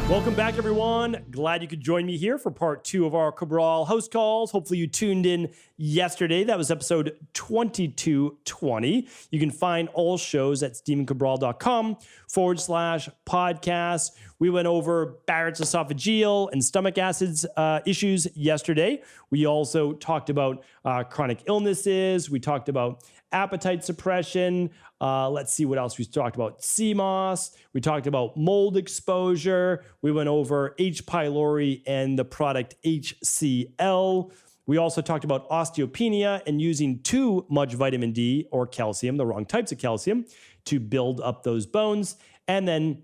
Welcome back, everyone. Glad you could join me here for part 2 of our Cabral House Calls. Hopefully you tuned in yesterday. That was episode 2220. You can find all shows at stephencabral.com/podcast. We went over Barrett's esophageal and stomach acids issues yesterday. We also talked about chronic illnesses. We talked about appetite suppression. Let's see what else we talked about. CMOS. We talked about mold exposure. We went over H. pylori and the product HCl. We also talked about osteopenia and using too much vitamin D or calcium, the wrong types of calcium, to build up those bones. And then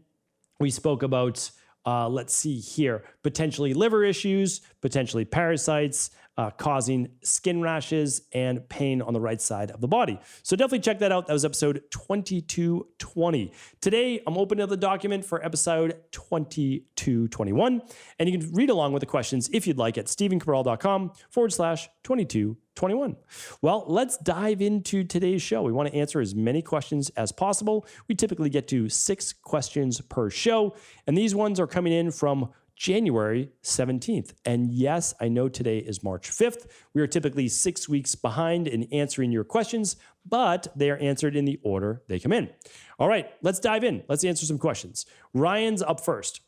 we spoke about, let's see here, potentially liver issues, potentially parasites, causing skin rashes and pain on the right side of the body. So definitely check that out. That was episode 2220. Today, I'm opening up the document for episode 2221. And you can read along with the questions if you'd like at stephencabral.com/2221. Well, let's dive into today's show. We want to answer as many questions as possible. We typically get to 6 questions per show. And these ones are coming in from January 17th. And yes, I know today is March 5th. We are typically 6 weeks behind in answering your questions, but they are answered in the order they come in. All right, let's dive in. Let's answer some questions. Ryan's up first.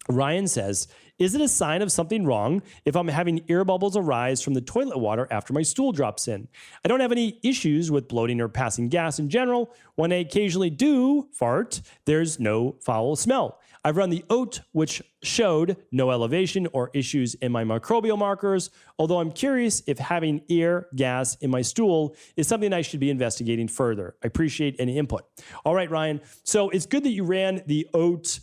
Ryan says, is it a sign of something wrong if I'm having ear bubbles arise from the toilet water after my stool drops in? I don't have any issues with bloating or passing gas in general. When I occasionally do fart, there's no foul smell. I've run the Oat, which showed no elevation or issues in my microbial markers, although I'm curious if having ear gas in my stool is something I should be investigating further. I appreciate any input. All right, Ryan. So it's good that you ran the Oat.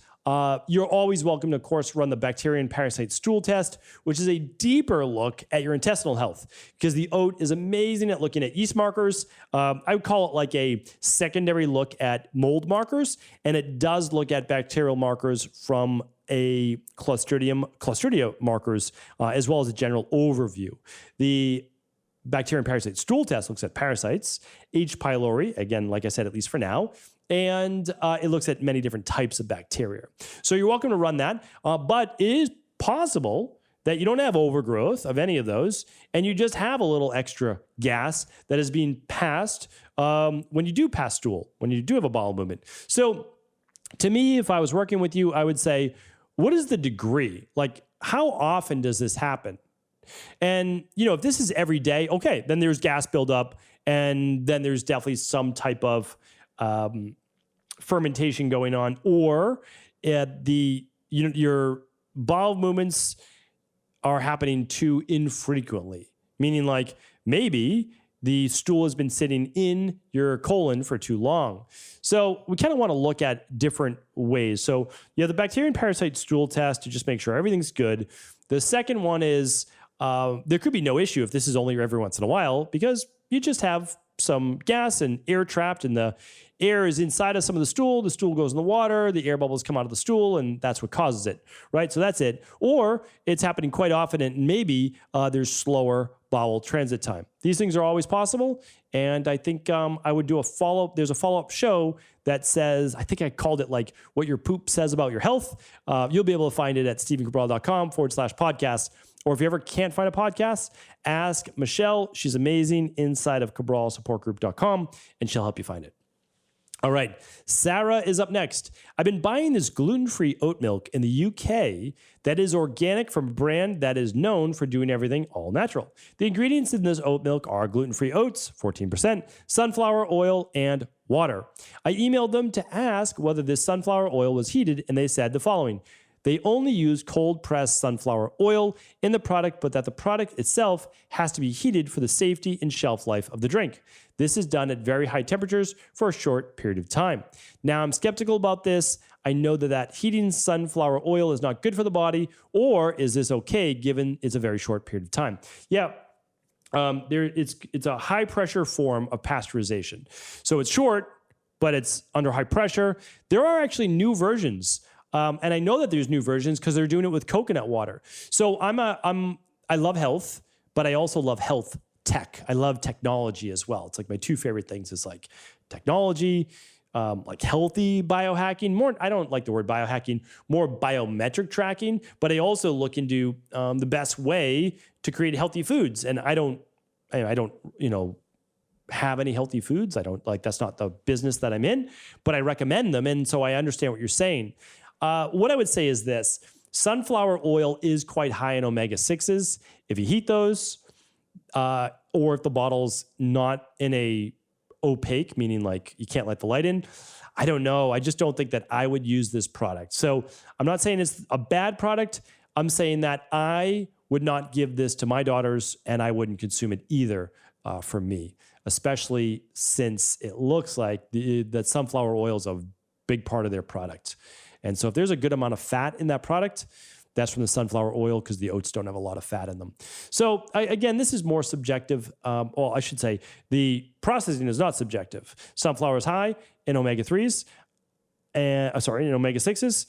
You're always welcome to, of course, run the bacteria and parasite stool test, which is a deeper look at your intestinal health, because the Oat is amazing at looking at yeast markers. I would call it like a secondary look at mold markers, and it does look at bacterial markers from a Clostridia markers, as well as a general overview. The bacteria and parasite stool test looks at parasites, H. pylori, again, like I said, at least for now, and it looks at many different types of bacteria. So you're welcome to run that, but it is possible that you don't have overgrowth of any of those, and you just have a little extra gas that is being passed when you do pass stool, when you do have a bowel movement. So to me, if I was working with you, I would say, what is the degree? Like, how often does this happen? And, if this is every day, okay, then there's gas buildup, and then there's definitely some type of fermentation going on, or your bowel movements are happening too infrequently, meaning like maybe the stool has been sitting in your colon for too long. So we kind of want to look at different ways. So you have the bacteria and parasite stool test to just make sure everything's good. The second one is there could be no issue if this is only every once in a while, because you just have some gas and air trapped, and the air is inside of some of the stool goes in the water, the air bubbles come out of the stool, and that's what causes it, right? So that's it. Or it's happening quite often, and maybe there's slower bowel transit time. These things are always possible, and I think I would do a follow-up. There's a follow-up show that says, I think I called it like what your poop says about your health. You'll be able to find it at stephencabral.com/podcast. Or if you ever can't find a podcast, ask Michelle. She's amazing inside of cabralsupportgroup.com, and she'll help you find it. All right, Sarah is up next. I've been buying this gluten-free oat milk in the UK that is organic from a brand that is known for doing everything all natural. The ingredients in this oat milk are gluten-free oats, 14%, sunflower oil, and water. I emailed them to ask whether this sunflower oil was heated, and they said the following. They only use cold-pressed sunflower oil in the product, but that the product itself has to be heated for the safety and shelf life of the drink. This is done at very high temperatures for a short period of time. Now, I'm skeptical about this. I know that heating sunflower oil is not good for the body, or is this okay given it's a very short period of time? Yeah. It's a high-pressure form of pasteurization. So it's short, but it's under high pressure. There are actually new versions. And I know that there's new versions because they're doing it with coconut water. So I love health, but I also love health tech. I love technology as well. It's like my two favorite things is like technology, like healthy biohacking. More, I don't like the word biohacking, more biometric tracking, but I also look into the best way to create healthy foods. And I don't, have any healthy foods. I don't like, that's not the business that I'm in, but I recommend them. And so I understand what you're saying. What I would say is this: sunflower oil is quite high in omega-6s. If you heat those, or if the bottle's not in a opaque, meaning like you can't let the light in, I don't know. I just don't think that I would use this product. So I'm not saying it's a bad product. I'm saying that I would not give this to my daughters, and I wouldn't consume it either for me, especially since it looks like that sunflower oil is a big part of their product. And so if there's a good amount of fat in that product, that's from the sunflower oil, because the oats don't have a lot of fat in them. So again, this is more subjective. Well, I should say the processing is not subjective. Sunflower is high in omega-3s, in omega-6s.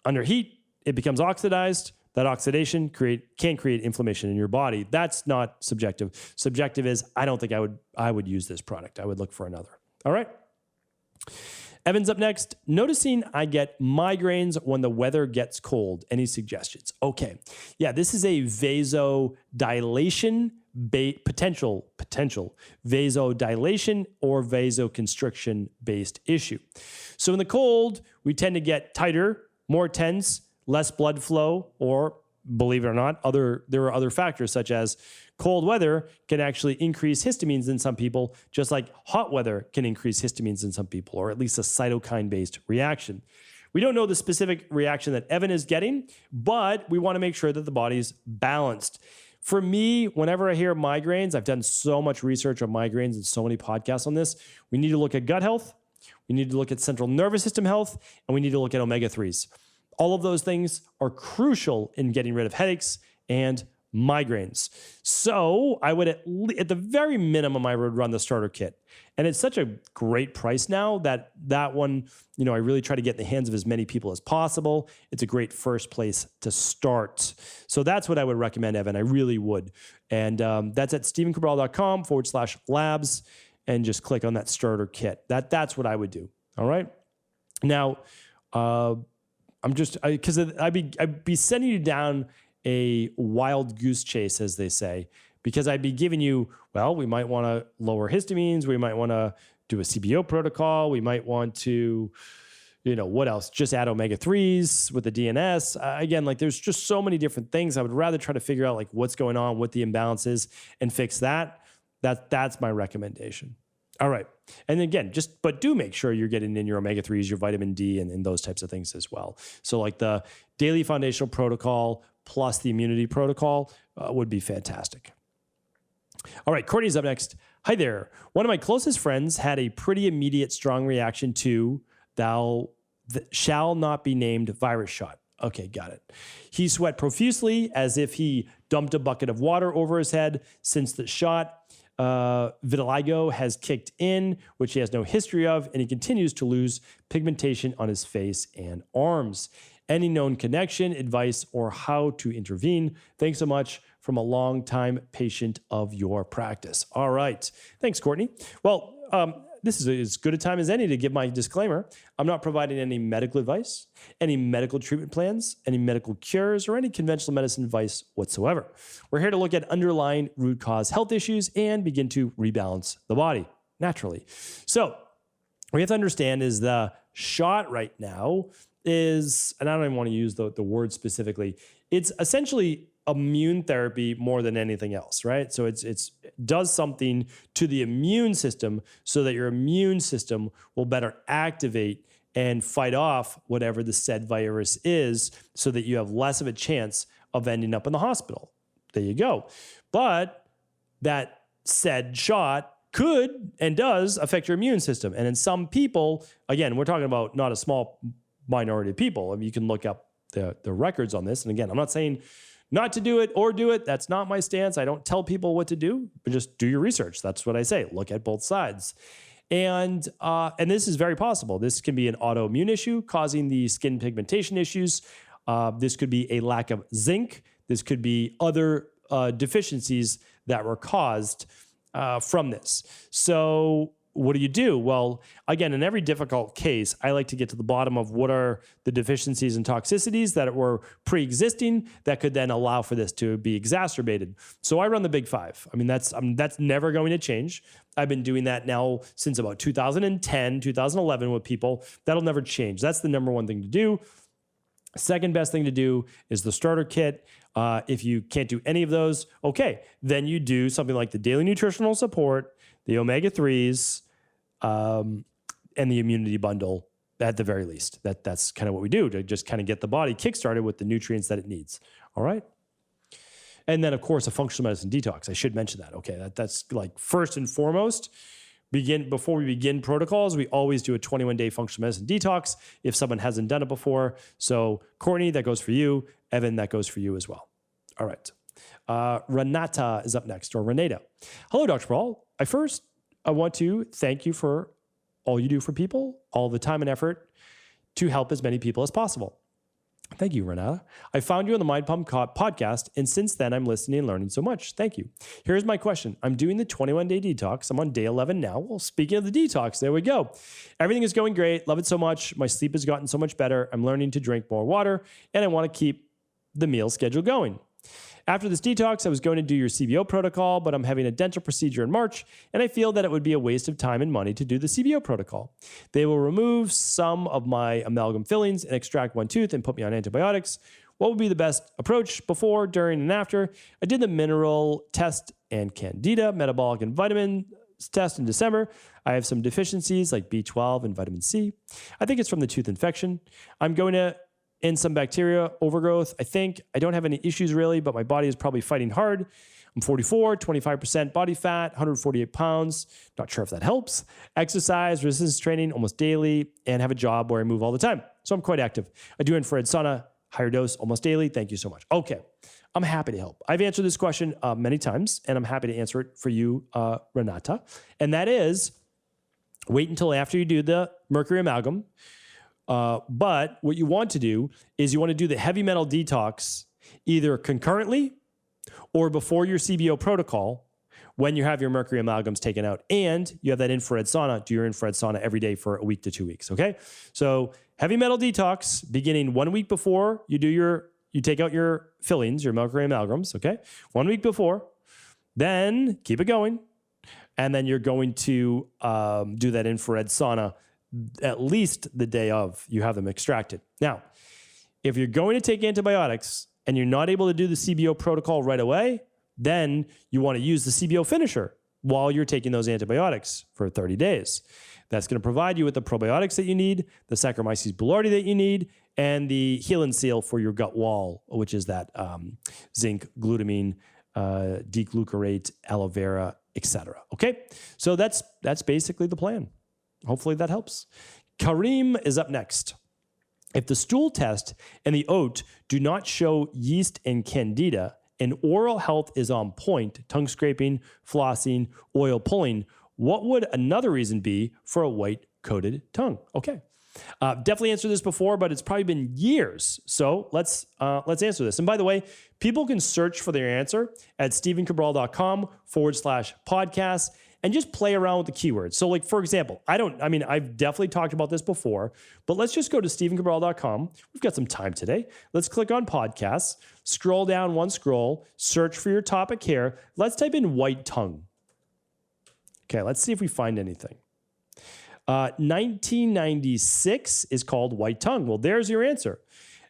Under heat, it becomes oxidized. That oxidation can create inflammation in your body. That's not subjective. Subjective is, I don't think I would use this product. I would look for another. All right. Evan's up next. Noticing I get migraines when the weather gets cold. Any suggestions? Okay. Yeah, this is a vasodilation potential vasodilation or vasoconstriction based issue. So in the cold, we tend to get tighter, more tense, less blood flow, or believe it or not, there are other factors such as cold weather can actually increase histamines in some people, just like hot weather can increase histamines in some people, or at least a cytokine-based reaction. We don't know the specific reaction that Evan is getting, but we want to make sure that the body's balanced. For me, whenever I hear migraines, I've done so much research on migraines and so many podcasts on this. We need to look at gut health, we need to look at central nervous system health, and we need to look at omega-3s. All of those things are crucial in getting rid of headaches and migraines. So I would, at the very minimum, I would run the starter kit. And it's such a great price now that one, I really try to get in the hands of as many people as possible. It's a great first place to start. So that's what I would recommend, Evan. I really would. And that's at stephencabral.com/labs, and just click on that starter kit. That's what I would do. All right. Now, because I'd be sending you down a wild goose chase, as they say, because I'd be giving you, well, we might want to lower histamines. We might want to do a CBO protocol. We might want to, what else? Just add omega-3s with the DNS. Again, like there's just so many different things. I would rather try to figure out like what's going on, what the imbalance is, and fix that. That's my recommendation. All right. And again, but do make sure you're getting in your omega-3s, your vitamin D, and those types of things as well. So like the daily foundational protocol plus the immunity protocol would be fantastic. All right. Courtney's up next. Hi there. One of my closest friends had a pretty immediate strong reaction to thou shall not be named virus shot. Okay, got it. He sweat profusely as if he dumped a bucket of water over his head. Since the shot, vitiligo has kicked in, which he has no history of, and he continues to lose pigmentation on his face and arms. Any known connection, advice, or how to intervene? Thanks so much, from a longtime patient of your practice. All right. Thanks, Courtney. Well, this is as good a time as any to give my disclaimer. I'm not providing any medical advice, any medical treatment plans, any medical cures, or any conventional medicine advice whatsoever. We're here to look at underlying root cause health issues and begin to rebalance the body naturally. So what you have to understand is the shot right now is, and I don't even want to use the word specifically, it's essentially immune therapy more than anything else, right? So it does something to the immune system so that your immune system will better activate and fight off whatever the said virus is, so that you have less of a chance of ending up in the hospital. There you go. But that said shot could and does affect your immune system. And in some people, again, we're talking about not a small minority of people. I mean, you can look up the records on this. And again, I'm not saying not to do it or do it. That's not my stance. I don't tell people what to do, but just do your research. That's what I say. Look at both sides. And this is very possible. This can be an autoimmune issue causing the skin pigmentation issues. This could be a lack of zinc. This could be other deficiencies that were caused from this. So what do you do? Well, again, in every difficult case, I like to get to the bottom of what are the deficiencies and toxicities that were pre-existing that could then allow for this to be exacerbated. So I run the big five. I mean, that's never going to change. I've been doing that now since about 2010, 2011 with people. That'll never change. That's the number one thing to do. Second best thing to do is the starter kit. If you can't do any of those, okay, then you do something like the daily nutritional support, the omega-3s, and the immunity bundle at the very least. That's kind of what we do to just kind of get the body kickstarted with the nutrients that it needs. All right. And then, of course, a functional medicine detox. I should mention that. Okay, that's like first and foremost. Before we begin protocols, we always do a 21-day functional medicine detox if someone hasn't done it before. So, Courtney, that goes for you. Evan, that goes for you as well. All right. Renata is up next, or Renata. Hello, Dr. Paul. I want to thank you for all you do for people, all the time and effort to help as many people as possible. Thank you, Renata. I found you on the Mind Pump podcast, and since then, I'm listening and learning so much. Thank you. Here's my question. I'm doing the 21-day detox. I'm on day 11 now. Well, speaking of the detox, there we go. Everything is going great. Love it so much. My sleep has gotten so much better. I'm learning to drink more water, and I want to keep the meal schedule going. After this detox, I was going to do your CBO protocol, but I'm having a dental procedure in March, and I feel that it would be a waste of time and money to do the CBO protocol. They will remove some of my amalgam fillings and extract one tooth and put me on antibiotics. What would be the best approach before, during, and after? I did the mineral test and candida, metabolic and vitamin test in December. I have some deficiencies like B12 and vitamin C. I think it's from the tooth infection. I'm going to and some bacteria overgrowth. I don't have any issues really, but my body is probably fighting hard. I'm 44, 25% body fat, 148 pounds. Not sure if that helps. Exercise, resistance training almost daily, and have a job where I move all the time. So I'm quite active. I do infrared sauna, higher dose almost daily. Thank you so much. Okay. I'm happy to help. I've answered this question many times, and I'm happy to answer it for you, Renata. And that is, wait until after you do the mercury amalgam. But what you want to do is you want to do the heavy metal detox either concurrently or before your CBO protocol when you have your mercury amalgams taken out and you have that infrared sauna. Do your infrared sauna every day for a week to 2 weeks. Okay. So heavy metal detox beginning 1 week before you take out your fillings, your mercury amalgams. Okay. 1 week before, then keep it going. And then you're going to do that infrared sauna at least the day of you have them extracted. Now, if you're going to take antibiotics and you're not able to do the CBO protocol right away, then you want to use the CBO finisher while you're taking those antibiotics for 30 days. That's going to provide you with the probiotics that you need, the Saccharomyces boulardii that you need, and the Heal and Seal for your gut wall, which is that zinc, glutamine, D-glucarate, aloe vera, etc. Okay, so that's basically the plan. Hopefully that helps. Kareem is up next. If the stool test and the oat do not show yeast and candida, and oral health is on point, tongue scraping, flossing, oil pulling, what would another reason be for a white-coated tongue? Okay. Definitely answered this before, but it's probably been years. So let's answer this. And by the way, people can search for their answer at stephencabral.com/podcast. And just play around with the keywords. So like, for example, I've definitely talked about this before, but let's just go to stephencabral.com. We've got some time today. Let's click on podcasts, scroll down one scroll, search for your topic here. Let's type in white tongue. Okay, let's see if we find anything. 1996 is called white tongue. Well, there's your answer.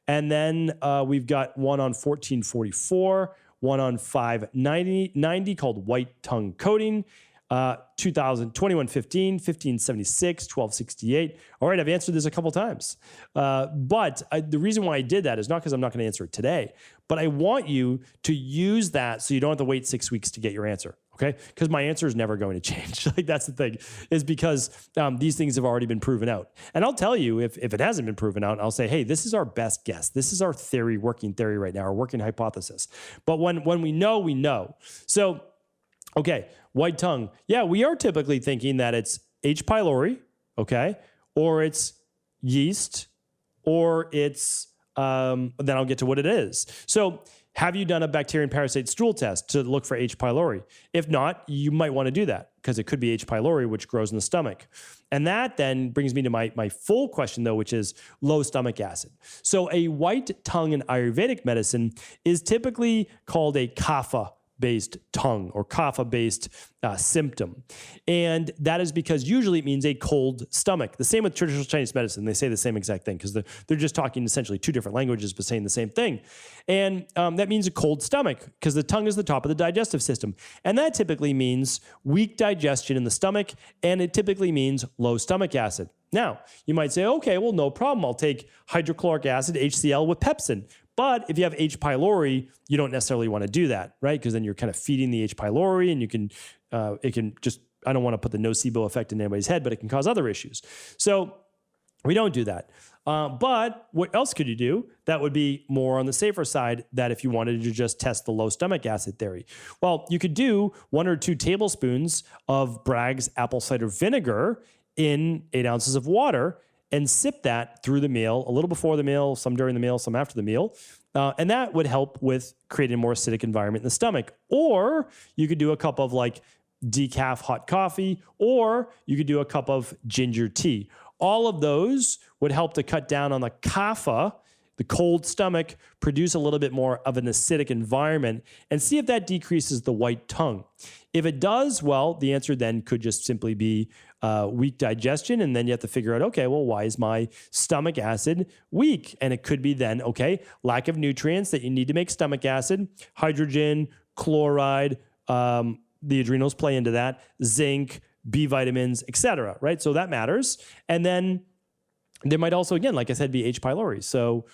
And then we've got one on 1444, one on 590 called white tongue coating. 2115, 1576, 1268. All right, I've answered this a couple times. But the reason why I did that is not because I'm not going to answer it today, but I want you to use that so you don't have to wait 6 weeks to get your answer. Okay, because my answer is never going to change. Like that's the thing, is because these things have already been proven out. And I'll tell you if it hasn't been proven out, I'll say, hey, this is our best guess. This is our working theory right now, our working hypothesis. But when we know, we know. So, okay, white tongue. Yeah, we are typically thinking that it's H. pylori, okay, or it's yeast, or it's, then I'll get to what it is. So Have you done a bacterium parasite stool test to look for H. pylori? If not, you might want to do that because it could be H. pylori, which grows in the stomach. And that then brings me to my full question, though, which is low stomach acid. So a white tongue in Ayurvedic medicine is typically called a kapha-based tongue or kapha-based symptom. And that is because usually it means a cold stomach. The same with traditional Chinese medicine. They say the same exact thing because they're just talking essentially two different languages but saying the same thing. And that means a cold stomach because the tongue is the top of the digestive system. And that typically means weak digestion in the stomach, and it typically means low stomach acid. Now, you might say, okay, well, no problem. I'll take hydrochloric acid, HCl, with pepsin. But if you have H. pylori, you don't necessarily want to do that, right? Because then you're kind of feeding the H. pylori, and it can just, I don't want to put the nocebo effect in anybody's head, but it can cause other issues. So we don't do that. But what else could you do that would be more on the safer side, that if you wanted to just test the low stomach acid theory? Well, you could do 1 or 2 tablespoons of Bragg's apple cider vinegar in 8 ounces of water and sip that through the meal, a little before the meal, some during the meal, some after the meal. And that would help with creating a more acidic environment in the stomach. Or you could do a cup of like decaf hot coffee, or you could do a cup of ginger tea. All of those would help to cut down on the kapha, the cold stomach, produce a little bit more of an acidic environment, and see if that decreases the white tongue. If it does, well, the answer then could just simply be weak digestion, and then you have to figure out, okay, well, why is my stomach acid weak? And it could be then, okay, lack of nutrients that you need to make stomach acid, hydrogen, chloride, the adrenals play into that, zinc, B vitamins, etc. Right? So that matters. And then there might also, again, like I said, be H. pylori. So,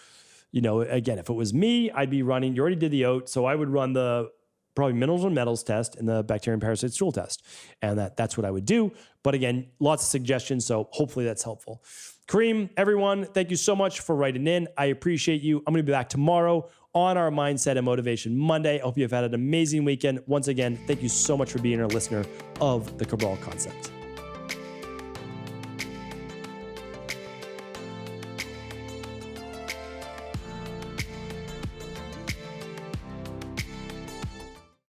again, if it was me, I'd be running, you already did the oat, so I would run the probably minerals and metals test and the bacterium parasite stool test. And that's what I would do. But again, lots of suggestions, so hopefully that's helpful. Kareem, everyone, thank you so much for writing in. I appreciate you. I'm going to be back tomorrow on our Mindset and Motivation Monday. I hope you've had an amazing weekend. Once again, thank you so much for being a listener of the Cabral Concept.